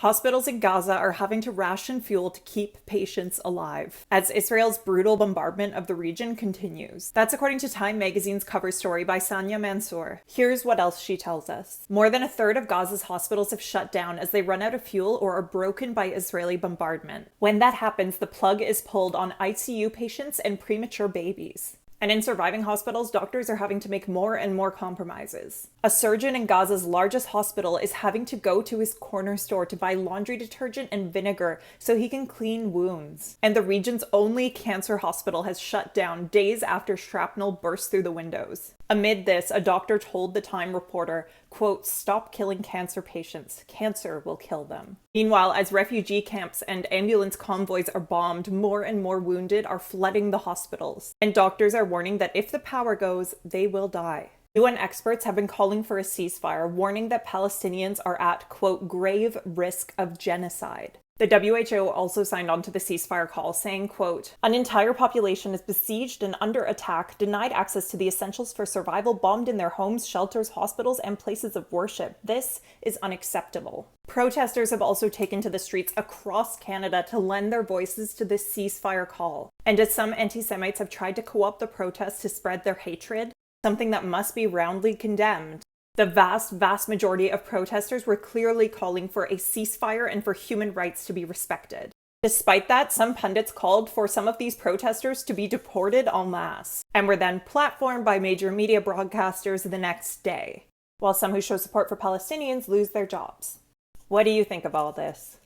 Hospitals in Gaza are having to ration fuel to keep patients alive, as Israel's brutal bombardment of the region continues. That's according to Time magazine's cover story by Sanya Mansour. Here's what else she tells us. More than a third of Gaza's hospitals have shut down as they run out of fuel or are broken by Israeli bombardment. When that happens, the plug is pulled on ICU patients and premature babies. And in surviving hospitals, doctors are having to make more and more compromises. A surgeon in Gaza's largest hospital is having to go to his corner store to buy laundry detergent and vinegar so he can clean wounds. And the region's only cancer hospital has shut down days after shrapnel burst through the windows. Amid this, a doctor told the Time reporter, quote, "Stop killing cancer patients. Cancer will kill them." Meanwhile, as refugee camps and ambulance convoys are bombed, more and more wounded are flooding the hospitals. And doctors are warning that if the power goes, they will die. UN experts have been calling for a ceasefire, warning that Palestinians are at, quote, grave risk of genocide. The WHO also signed on to the ceasefire call, saying, quote, "An entire population is besieged and under attack, denied access to the essentials for survival, bombed in their homes, shelters, hospitals, and places of worship. This is unacceptable." Protesters have also taken to the streets across Canada to lend their voices to this ceasefire call. And as some anti-Semites have tried to co-opt the protests to spread their hatred, something that must be roundly condemned, the vast majority of protesters were clearly calling for a ceasefire and for human rights to be respected. Despite that, some pundits called for some of these protesters to be deported en masse, and were then platformed by major media broadcasters the next day, while some who show support for Palestinians lose their jobs. What do you think of all this?